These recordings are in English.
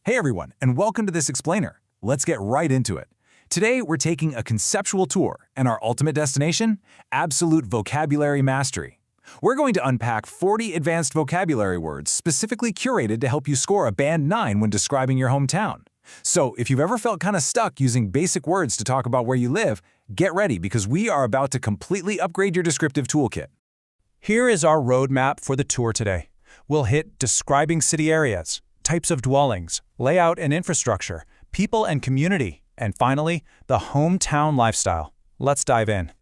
Hey everyone, and welcome to this explainer. Let's get right into it. Today, we're taking a conceptual tour, and our ultimate destination? Absolute vocabulary mastery. We're going to unpack 40 advanced vocabulary words specifically curated to help you score a Band 9 when describing your hometown. So, if you've ever felt kind of stuck using basic words to talk about where you live, get ready because we are about to completely upgrade your descriptive toolkit. Here is our roadmap for the tour today. We'll hit describing city areas, types of dwellings, layout and infrastructure, people and community, and finally, the hometown lifestyle. Let's dive in.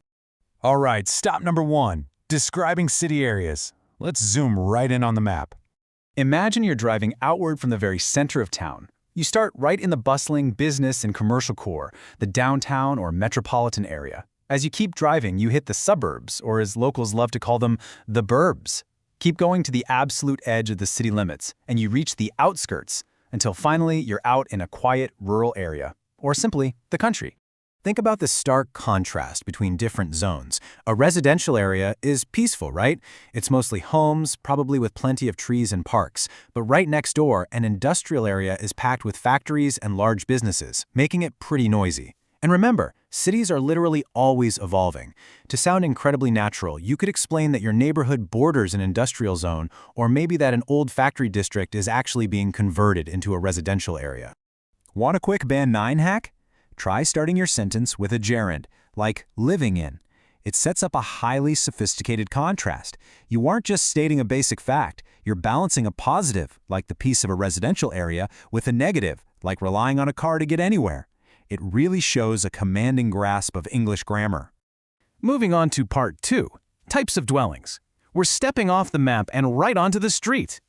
All right, stop number 1, describing city areas. Let's zoom right in on the map. Imagine you're driving outward from the very center of town. You start right in the bustling business and commercial core, the downtown or metropolitan area. As you keep driving, you hit the suburbs, or as locals love to call them, the burbs. Keep going to the absolute edge of the city limits, and you reach the outskirts, until finally you're out in a quiet rural area, or simply the country. Think about the stark contrast between different zones. A residential area is peaceful, right? It's mostly homes, probably with plenty of trees and parks. But right next door, an industrial area is packed with factories and large businesses, making it pretty noisy. And remember, cities are literally always evolving. To sound incredibly natural, you could explain that your neighborhood borders an industrial zone, or maybe that an old factory district is actually being converted into a residential area. Want a quick Band 9 hack? Try starting your sentence with a gerund, like living in. It sets up a highly sophisticated contrast. You aren't just stating a basic fact, you're balancing a positive, like the piece of a residential area, with a negative, like relying on a car to get anywhere. It really shows a commanding grasp of English grammar. Moving on to part 2, types of dwellings. We're stepping off the map and right onto the street.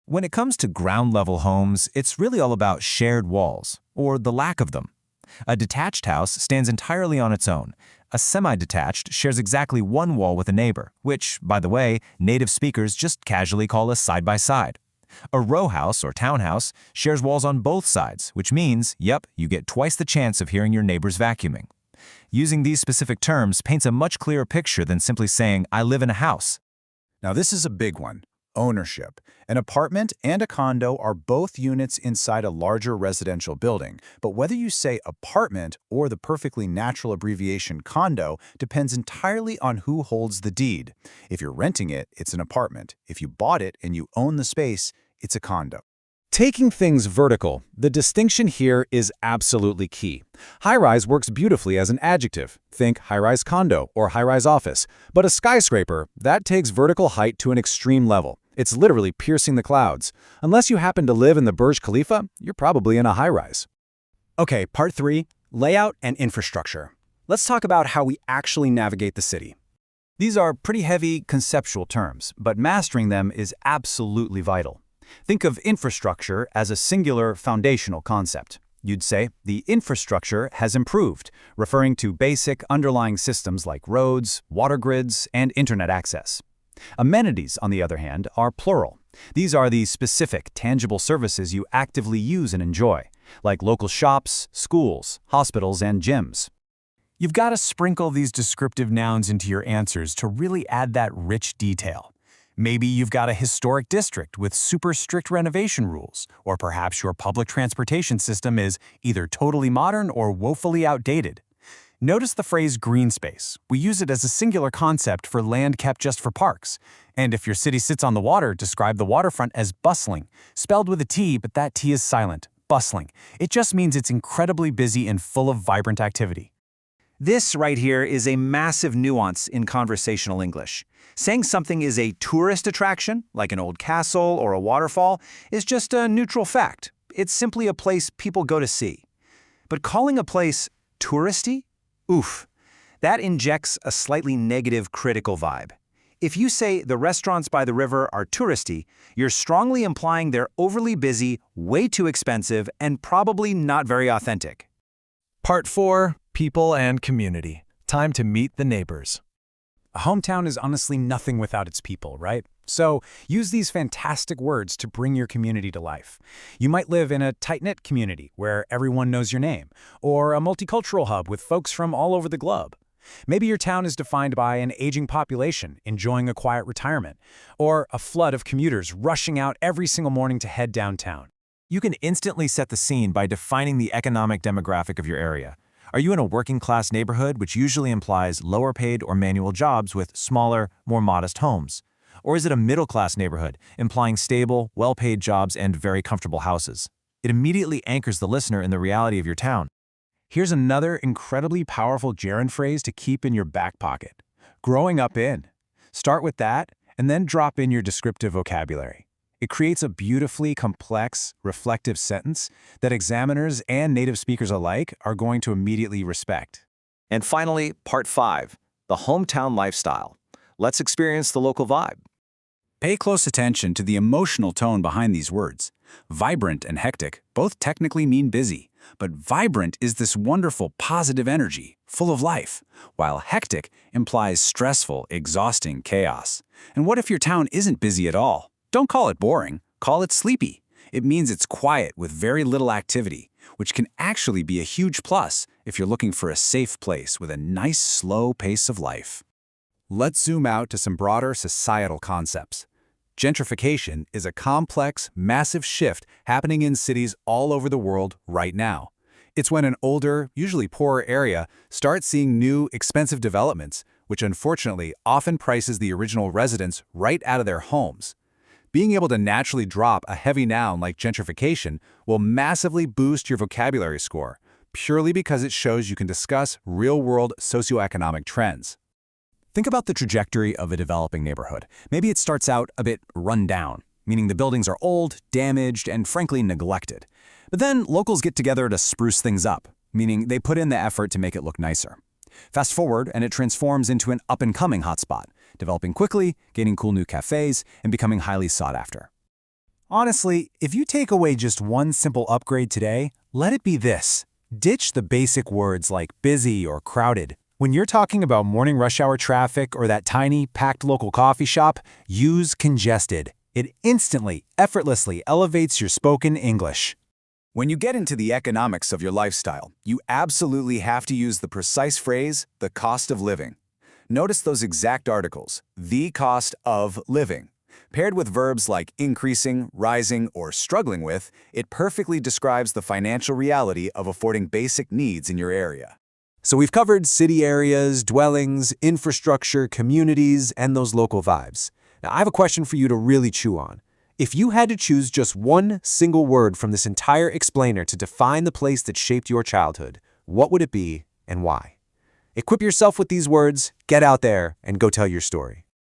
When it comes to ground-level homes, it's really all about shared walls, or the lack of them. A detached house stands entirely on its own. A semi-detached shares exactly one wall with a neighbor, which, by the way, native speakers just casually call a side-by-side. A row house or townhouse shares walls on both sides, which means, yep, you get twice the chance of hearing your neighbors vacuuming. Using these specific terms paints a much clearer picture than simply saying, I live in a house. Now this is a big one. Ownership. An apartment and a condo are both units inside a larger residential building, but whether you say apartment or the perfectly natural abbreviation condo depends entirely on who holds the deed. If you're renting it, it's an apartment. If you bought it and you own the space, it's a condo. Taking things vertical, the distinction here is absolutely key. High-rise works beautifully as an adjective. Think high-rise condo or high-rise office. But a skyscraper, that takes vertical height to an extreme level. It's literally piercing the clouds. Unless you happen to live in the Burj Khalifa, you're probably in a high-rise. Okay, part 3, layout and infrastructure. Let's talk about how we actually navigate the city. These are pretty heavy conceptual terms, but mastering them is absolutely vital. Think of infrastructure as a singular foundational concept. You'd say the infrastructure has improved, referring to basic underlying systems like roads, water grids, and internet access. Amenities, on the other hand, are plural. These are the specific, tangible services you actively use and enjoy, like local shops, schools, hospitals, and gyms. You've got to sprinkle these descriptive nouns into your answers to really add that rich detail. Maybe you've got a historic district with super strict renovation rules, or perhaps your public transportation system is either totally modern or woefully outdated. Notice the phrase green space. We use it as a singular concept for land kept just for parks. And if your city sits on the water, describe the waterfront as bustling, spelled with a T, but that T is silent, bustling. It just means it's incredibly busy and full of vibrant activity. This right here is a massive nuance in conversational English. Saying something is a tourist attraction, like an old castle or a waterfall, is just a neutral fact. It's simply a place people go to see. But calling a place touristy? Oof. That injects a slightly negative critical vibe. If you say the restaurants by the river are touristy, you're strongly implying they're overly busy, way too expensive, and probably not very authentic. Part 4, people and community. Time to meet the neighbors. A hometown is honestly nothing without its people, right? So use these fantastic words to bring your community to life. You might live in a tight-knit community where everyone knows your name, or a multicultural hub with folks from all over the globe. Maybe your town is defined by an aging population enjoying a quiet retirement, or a flood of commuters rushing out every single morning to head downtown. You can instantly set the scene by defining the economic demographic of your area. Are you in a working-class neighborhood, which usually implies lower-paid or manual jobs with smaller, more modest homes? Or is it a middle-class neighborhood, implying stable, well-paid jobs and very comfortable houses? It immediately anchors the listener in the reality of your town. Here's another incredibly powerful gerund phrase to keep in your back pocket. Growing up in. Start with that, and then drop in your descriptive vocabulary. It creates a beautifully complex, reflective sentence that examiners and native speakers alike are going to immediately respect. And finally, Part 5, the hometown lifestyle. Let's experience the local vibe. Pay close attention to the emotional tone behind these words. Vibrant and hectic both technically mean busy, but vibrant is this wonderful positive energy, full of life, while hectic implies stressful, exhausting chaos. And what if your town isn't busy at all? Don't call it boring, call it sleepy. It means it's quiet with very little activity, which can actually be a huge plus if you're looking for a safe place with a nice, slow pace of life. Let's zoom out to some broader societal concepts. Gentrification is a complex, massive shift happening in cities all over the world right now. It's when an older, usually poorer area starts seeing new, expensive developments, which unfortunately often prices the original residents right out of their homes. Being able to naturally drop a heavy noun like gentrification will massively boost your vocabulary score, purely because it shows you can discuss real-world socioeconomic trends. Think about the trajectory of a developing neighborhood. Maybe it starts out a bit run down, meaning the buildings are old, damaged, and frankly neglected. But then locals get together to spruce things up, meaning they put in the effort to make it look nicer. Fast forward, and it transforms into an up-and-coming hotspot, developing quickly, gaining cool new cafes, and becoming highly sought after. Honestly, if you take away just one simple upgrade today, let it be this. Ditch the basic words like busy or crowded. When you're talking about morning rush hour traffic or that tiny, packed local coffee shop, use congested. It instantly, effortlessly elevates your spoken English. When you get into the economics of your lifestyle, you absolutely have to use the precise phrase, the cost of living. Notice those exact articles, the cost of living. Paired with verbs like increasing, rising, or struggling with, it perfectly describes the financial reality of affording basic needs in your area. So we've covered city areas, dwellings, infrastructure, communities, and those local vibes. Now I have a question for you to really chew on. If you had to choose just one single word from this entire explainer to define the place that shaped your childhood, what would it be and why? Equip yourself with these words, get out there, and go tell your story.